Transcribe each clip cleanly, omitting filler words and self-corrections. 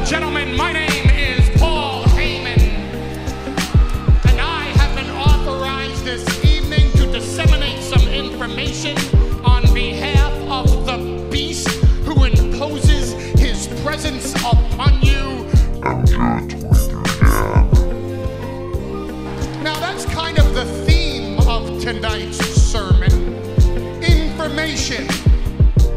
Gentlemen, my name is Paul Heyman, and I have been authorized this evening to disseminate some information on behalf of the beast who imposes his presence upon you. Now that's kind of the theme of tonight's sermon, information,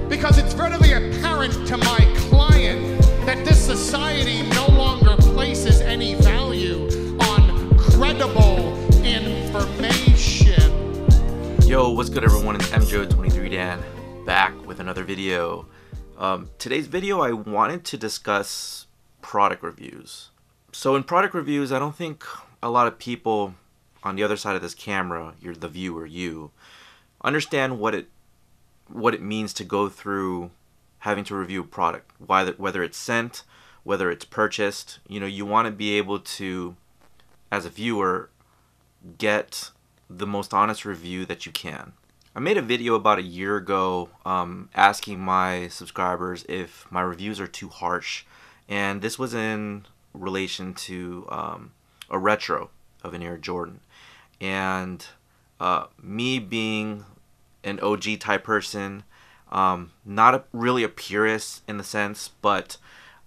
because it's readily apparent to my client that this society no longer places any value on credible information. Yo, what's good everyone? It's MJO23Dan back with another video. Today's video I wanted to discuss product reviews. So in product reviews, I don't think a lot of people on the other side of this camera, you're the viewer, you understand what it means to go through having to review a product, whether it's sent, whether it's purchased. You know, you want to be able to, as a viewer, get the most honest review that you can. I made a video about a year ago asking my subscribers if my reviews are too harsh, and this was in relation to a retro of an Air Jordan. And me being an OG type person, not really a purist in the sense, but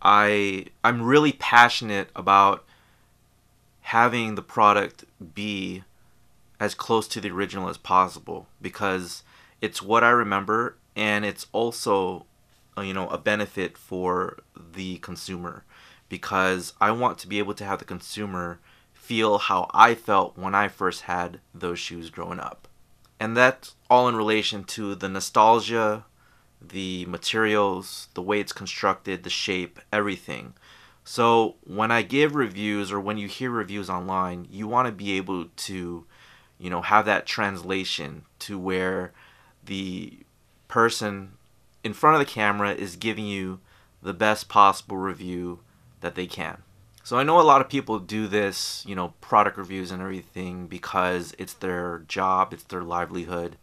I'm really passionate about having the product be as close to the original as possible, because it's what I remember, and it's also a benefit for the consumer, because I want to be able to have the consumer feel how I felt when I first had those shoes growing up. And that's all in relation to the nostalgia, the materials, the way it's constructed, the shape, everything. So when I give reviews, or when you hear reviews online, you want to be able to, have that translation to where the person in front of the camera is giving you the best possible review that they can. So I know a lot of people do this, product reviews and everything, because it's their job, it's their livelihood.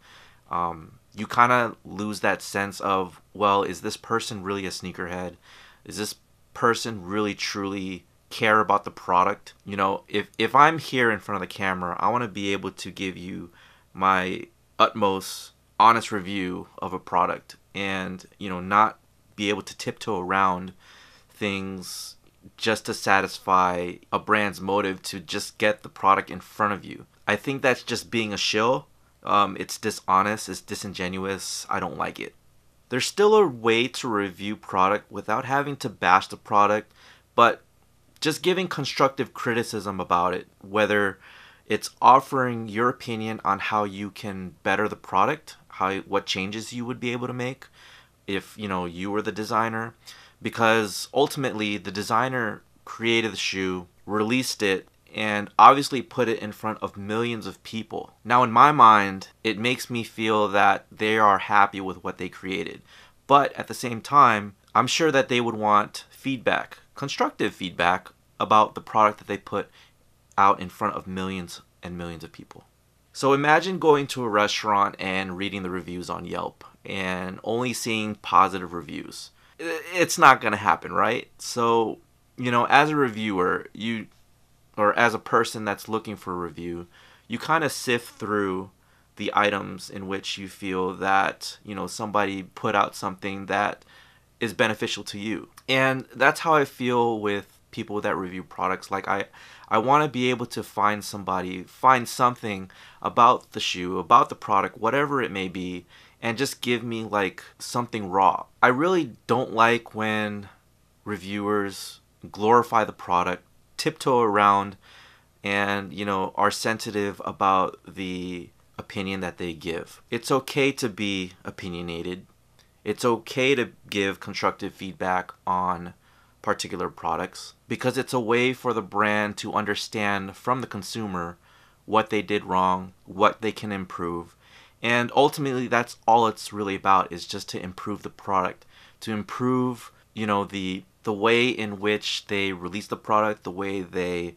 You kind of lose that sense of, well, is this person really a sneakerhead? Is this person really truly care about the product? If I'm here in front of the camera, I want to be able to give you my utmost honest review of a product, and not be able to tiptoe around things just to satisfy a brand's motive to just get the product in front of you. I think that's just being a shill. It's dishonest, it's disingenuous, I don't like it. There's still a way to review product without having to bash the product, but just giving constructive criticism about it, whether it's offering your opinion on how you can better the product, what changes you would be able to make if you were the designer. Because ultimately the designer created the shoe, released it, and obviously put it in front of millions of people. Now in my mind, it makes me feel that they are happy with what they created. But at the same time, I'm sure that they would want feedback, constructive feedback, about the product that they put out in front of millions and millions of people. So imagine going to a restaurant and reading the reviews on Yelp and only seeing positive reviews. It's not going to happen, right? So, as a reviewer, or as a person that's looking for a review, you kind of sift through the items in which you feel that, somebody put out something that is beneficial to you. And that's how I feel with people that review products. Like I want to be able to find something about the shoe, about the product, whatever it may be, and just give me like something raw. I really don't like when reviewers glorify the product, tiptoe around, and are sensitive about the opinion that they give. It's okay to be opinionated. It's okay to give constructive feedback on particular products, because it's a way for the brand to understand from the consumer what they did wrong, what they can improve. And ultimately, that's all it's really about, is just to improve the product, to improve, the way in which they released the product, the way they,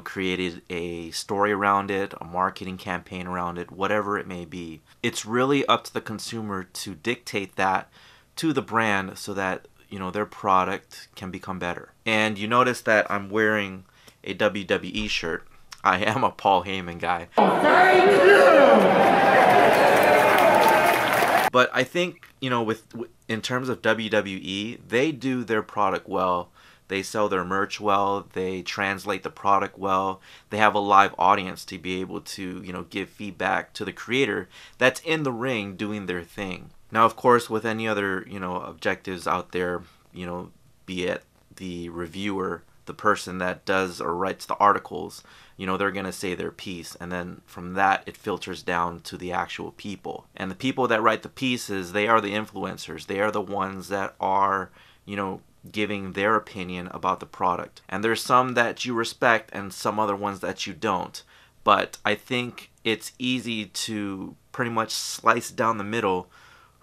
created a story around it, a marketing campaign around it, whatever it may be. It's really up to the consumer to dictate that to the brand so that, their product can become better. And you notice that I'm wearing a WWE shirt. I am a Paul Heyman guy. Thank you! But I think, in terms of WWE, they do their product well. They sell their merch well. They translate the product well. They have a live audience to be able to, give feedback to the creator that's in the ring doing their thing. Now, of course, with any other, objectives out there, be it the reviewer, the person that does or writes the articles, they're going to say their piece. And then from that, it filters down to the actual people. And the people that write the pieces, they are the influencers. They are the ones that are, giving their opinion about the product. And there's some that you respect and some other ones that you don't. But I think it's easy to pretty much slice down the middle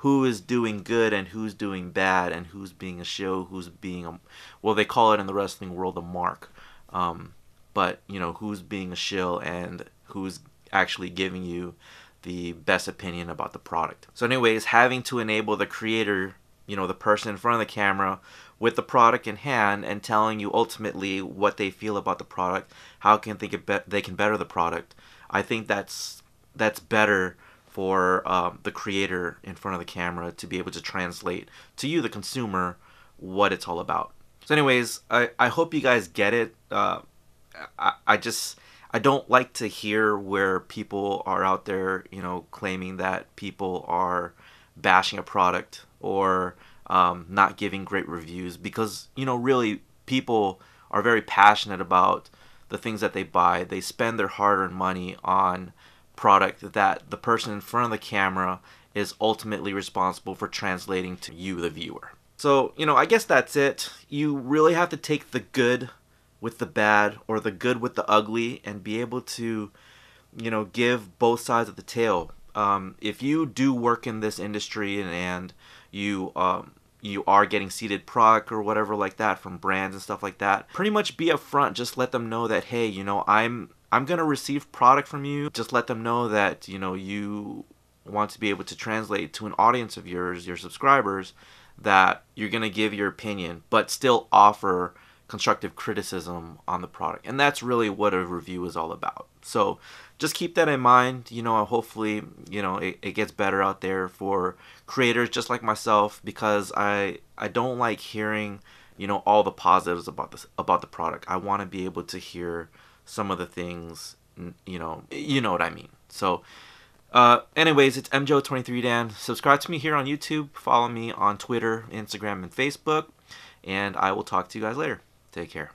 who is doing good and who's doing bad, and who's being a shill, who's being a, well, they call it in the wrestling world a mark. But, who's being a shill and who's actually giving you the best opinion about the product. So anyways, having to enable the creator, the person in front of the camera with the product in hand and telling you ultimately what they feel about the product, how can they can better the product. I think that's better for the creator in front of the camera to be able to translate to you, the consumer, what it's all about. So anyways, I hope you guys get it. I don't like to hear where people are out there, claiming that people are bashing a product or not giving great reviews, because, really people are very passionate about the things that they buy. They spend their hard-earned money on product that the person in front of the camera is ultimately responsible for translating to you, the viewer. So, I guess that's it. You really have to take the good with the bad, or the good with the ugly, and be able to, give both sides of the tale. If you do work in this industry and you are getting seeded product or whatever like that from brands and stuff like that, pretty much be upfront. Just let them know that, hey, I'm going to receive product from you. Just let them know that, you want to be able to translate to an audience of yours, your subscribers, that you're going to give your opinion, but still offer constructive criticism on the product. And that's really what a review is all about. So just keep that in mind. Hopefully, it gets better out there for creators just like myself, because I don't like hearing, all the positives about the product. I want to be able to hear some of the things, you know what I mean. So anyways, it's MJO23Dan. Subscribe to me here on YouTube. Follow me on Twitter, Instagram, and Facebook. And I will talk to you guys later. Take care.